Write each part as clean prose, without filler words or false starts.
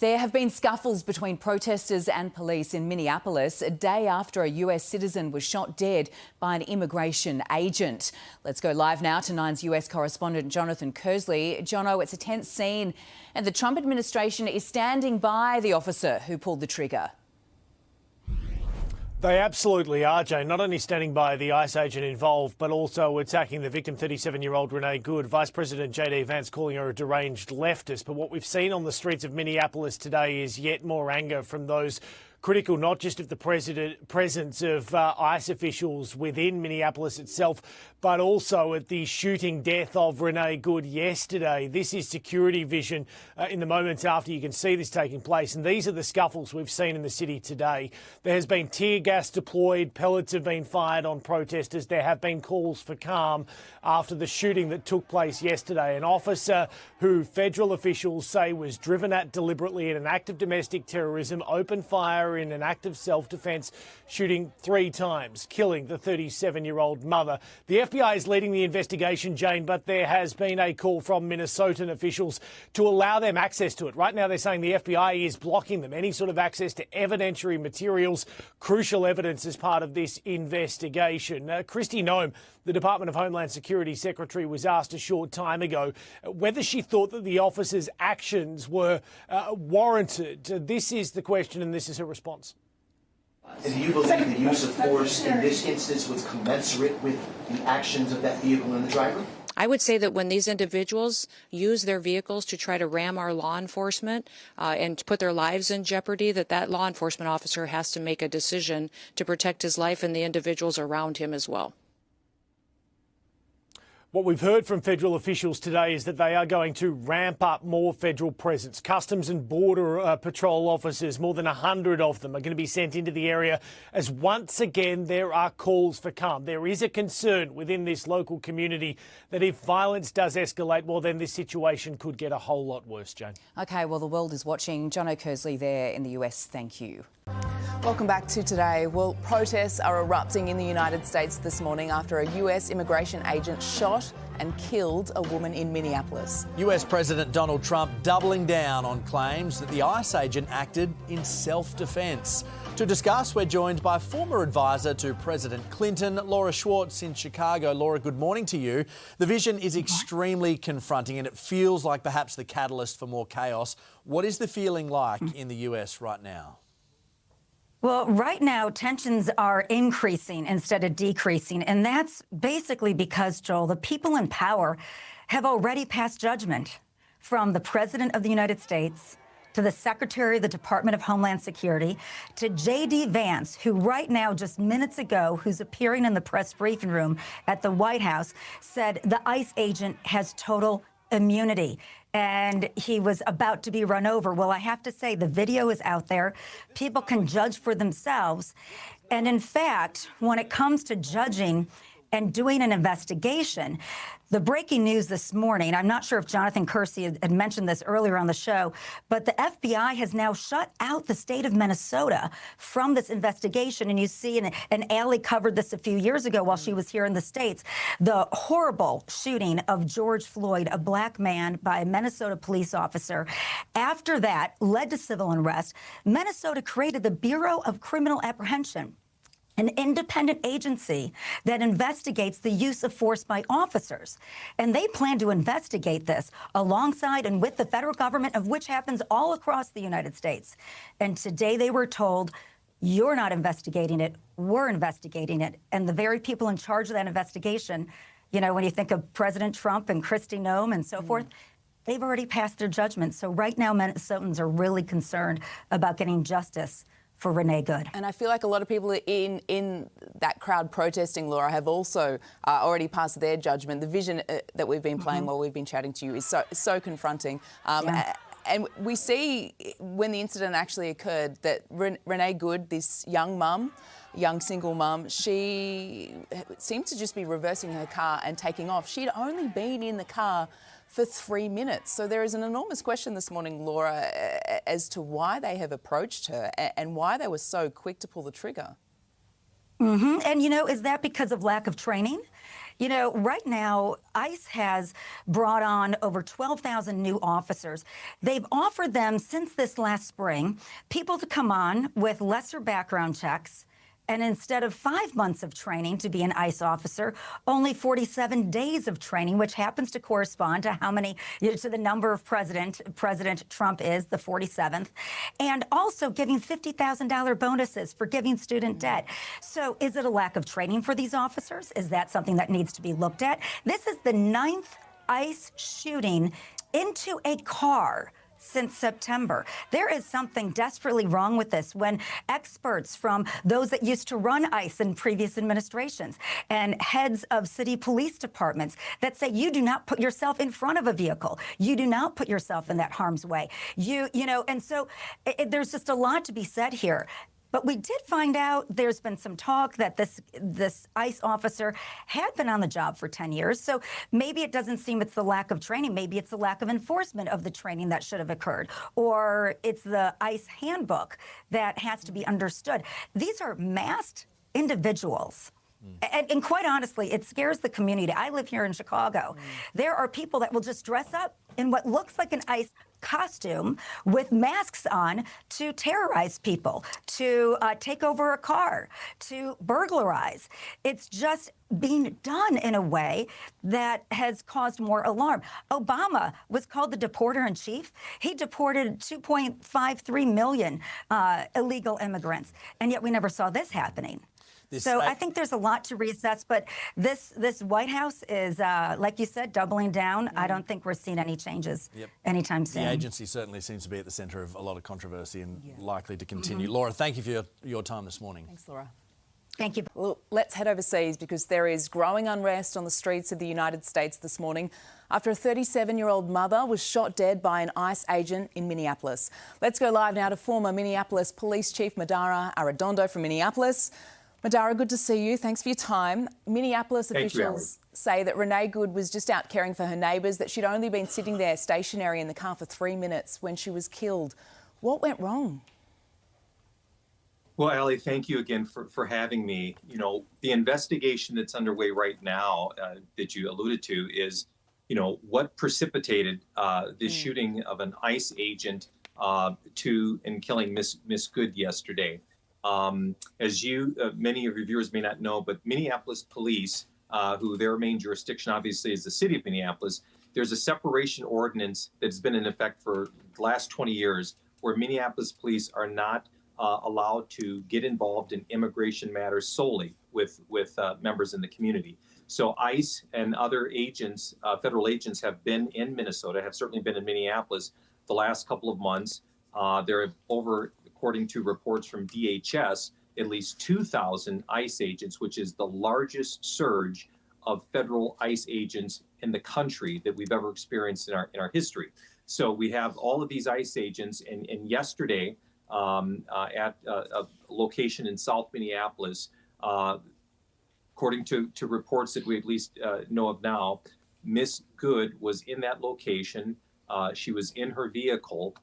There have been scuffles between protesters and police in Minneapolis a day after a US citizen was shot dead by an immigration agent. Let's go live now to Nine's US correspondent Jonathan Kersley. Jono, it's a tense scene and the Trump administration is standing by the officer who pulled the trigger. They absolutely are, Jane. Not only standing by the ICE agent involved, but also attacking the victim, 37-year-old Renee Good. Vice President J.D. Vance calling her a deranged leftist. But what we've seen on the streets of Minneapolis today is yet more anger from those critical not just of the presence of ICE officials within Minneapolis itself, but also at the shooting death of Renee Good yesterday. This is security vision in the moments after you can see this taking place. And these are the scuffles we've seen in the city today. There has been tear gas deployed, pellets have been fired on protesters. There have been calls for calm after the shooting that took place yesterday. An officer who federal officials say was driven at deliberately in an act of domestic terrorism opened fire in an act of self-defence, shooting 3 times, killing the 37-year-old mother. The FBI is leading the investigation, Jane, but there has been a call from Minnesotan officials to allow them access to it. Right now they're saying the FBI is blocking them any sort of access to evidentiary materials, crucial evidence as part of this investigation. Kristi Noem, the Department of Homeland Security Secretary, was asked a short time ago whether she thought that the officers' actions were warranted. This is the question and this is her response. And do you believe the use of force in this instance was commensurate with the actions of that vehicle and the driver? I would say that when these individuals use their vehicles to try to ram our law enforcement and put their lives in jeopardy, that law enforcement officer has to make a decision to protect his life and the individuals around him as well. What we've heard from federal officials today is that they are going to ramp up more federal presence. Customs and Border Patrol officers, more than 100 of them, are going to be sent into the area as once again there are calls for calm. There is a concern within this local community that if violence does escalate, well, then this situation could get a whole lot worse, Jane. OK, well, the world is watching. Jono Kersley there in the US. Thank you. Welcome back to Today. Well, protests are erupting in the United States this morning after a US immigration agent shot and killed a woman in Minneapolis. US President Donald Trump doubling down on claims that the ICE agent acted in self-defence. To discuss, we're joined by former advisor to President Clinton, Laura Schwartz in Chicago. Laura, good morning to you. The vision is extremely confronting and it feels like perhaps the catalyst for more chaos. What is the feeling like in the US right now? Well, right now, tensions are increasing instead of decreasing, and that's basically because, Joel, the people in power have already passed judgment, from the President of the United States to the Secretary of the Department of Homeland Security to J.D. Vance, who right now, just minutes ago, who's appearing in the press briefing room at the White House, said the ICE agent has total immunity and he was about to be run over. Well, I have to say, the video is out there. People can judge for themselves. And in fact, when it comes to judging and doing an investigation, the breaking news this morning, I'm not sure if Jonathan Kersey had mentioned this earlier on the show, but the FBI has now shut out the state of Minnesota from this investigation. And you see, and Allie covered this a few years ago while she was here in the States, the horrible shooting of George Floyd, a black man, by a Minnesota police officer. After that led to civil unrest. Minnesota created the Bureau of Criminal Apprehension, an independent agency that investigates the use of force by officers. And they plan to investigate this alongside and with the federal government, of which happens all across the United States. And today they were told, you're not investigating it, we're investigating it. And the very people in charge of that investigation, you know, when you think of President Trump and Kristi Noem and so forth, they've already passed their judgment. So right now, Minnesotans are really concerned about getting justice for Renee Good. And I feel like a lot of people in that crowd protesting, Laura, have also already passed their judgment. The vision that we've been playing while we've been chatting to you is so confronting. And we see when the incident actually occurred that Renee Good, this young single mum, she seemed to just be reversing her car and taking off. She'd only been in the car for 3 minutes. So there is an enormous question this morning, Laura, as to why they have approached her and why they were so quick to pull the trigger. And, you know, is that because of lack of training? You know, right now, ICE has brought on over 12,000 new officers. They've offered them, since this last spring, people to come on with lesser background checks. And instead of 5 months of training to be an ICE officer, only 47 days of training, which happens to correspond to how many, to the number of President Trump is, the 47th, and also giving $50,000 bonuses for giving student debt. So is it a lack of training for these officers? Is that something that needs to be looked at? This is the 9th ICE shooting into a car since September. There is something desperately wrong with this when experts from those that used to run ICE in previous administrations and heads of city police departments that say you do not put yourself in front of a vehicle. You do not put yourself in that harm's way. You know, and so there's just a lot to be said here. But we did find out there's been some talk that this ICE officer had been on the job for 10 years. So maybe it doesn't seem it's the lack of training. Maybe it's the lack of enforcement of the training that should have occurred. Or it's the ICE handbook that has to be understood. These are masked individuals. And quite honestly, it scares the community. I live here in Chicago. There are people that will just dress up in what looks like an ICE costume with masks on to terrorize people, to take over a car, to burglarize. It's just being done in a way that has caused more alarm. Obama was called the deporter-in-chief. He deported 2.53 million illegal immigrants, and yet we never saw this happening. So I think there's a lot to reassess, but this White House is, like you said, doubling down. I don't think we're seeing any changes anytime soon. The agency certainly seems to be at the centre of a lot of controversy and likely to continue. Laura, thank you for your time this morning. Thanks, Laura. Thank you. Well, let's head overseas because there is growing unrest on the streets of the United States this morning after a 37-year-old mother was shot dead by an ICE agent in Minneapolis. Let's go live now to former Minneapolis Police Chief Madara Arredondo from Minneapolis. Madara, good to see you. Thanks for your time. Minneapolis officials say that Renee Good was just out caring for her neighbours, that she'd only been sitting there stationary in the car for 3 minutes when she was killed. What went wrong? Well, Allie, thank you again for having me. You know, the investigation that's underway right now that you alluded to is, you know, what precipitated the shooting of an ICE agent and killing Miss Good yesterday. As many of your viewers may not know, but Minneapolis police, who their main jurisdiction obviously is the city of Minneapolis, there's a separation ordinance that's been in effect for the last 20 years where Minneapolis police are not allowed to get involved in immigration matters solely with members in the community. So ICE and other agents, federal agents, have been in Minnesota, have certainly been in Minneapolis the last couple of months. There have according to reports from DHS, at least 2,000 ICE agents, which is the largest surge of federal ICE agents in the country that we've ever experienced in our history. So we have all of these ICE agents, and yesterday at a location in South Minneapolis, according to reports that we at least know of now, Miss Good was in that location. She was in her vehicle.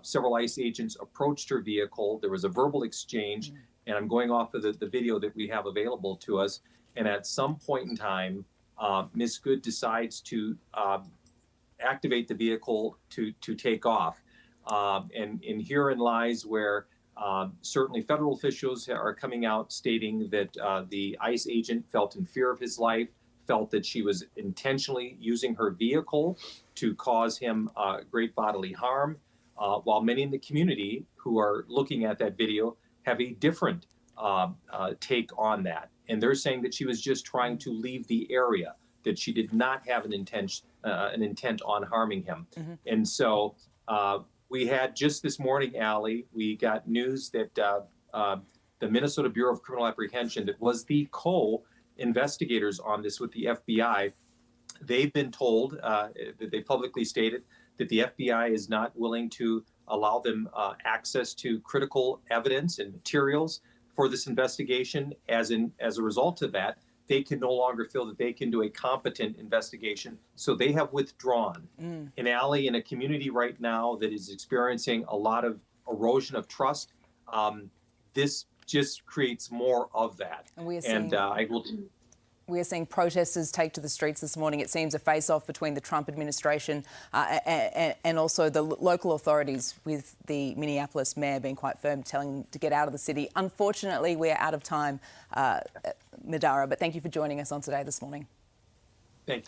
Several ICE agents approached her vehicle. There was a verbal exchange, and I'm going off of the video that we have available to us. And at some point in time, Miss Good decides to activate the vehicle to take off. And herein lies where certainly federal officials are coming out stating that the ICE agent felt in fear of his life, felt that she was intentionally using her vehicle to cause him great bodily harm. While many in the community who are looking at that video have a different take on that. And they're saying that she was just trying to leave the area, that she did not have an intent on harming him. And so we had just this morning, Allie, we got news that the Minnesota Bureau of Criminal Apprehension, that was the co-investigators on this with the FBI, they've been told, that they publicly stated, that the FBI is not willing to allow them access to critical evidence and materials for this investigation. As a result of that, they can no longer feel that they can do a competent investigation. So they have withdrawn. An alley in a community right now that is experiencing a lot of erosion of trust, this just creates more of that. And we are seeing... We are seeing protesters take to the streets this morning. It seems a face-off between the Trump administration and also the local authorities, with the Minneapolis mayor being quite firm, telling them to get out of the city. Unfortunately, we are out of time, Madara, but thank you for joining us on Today this morning.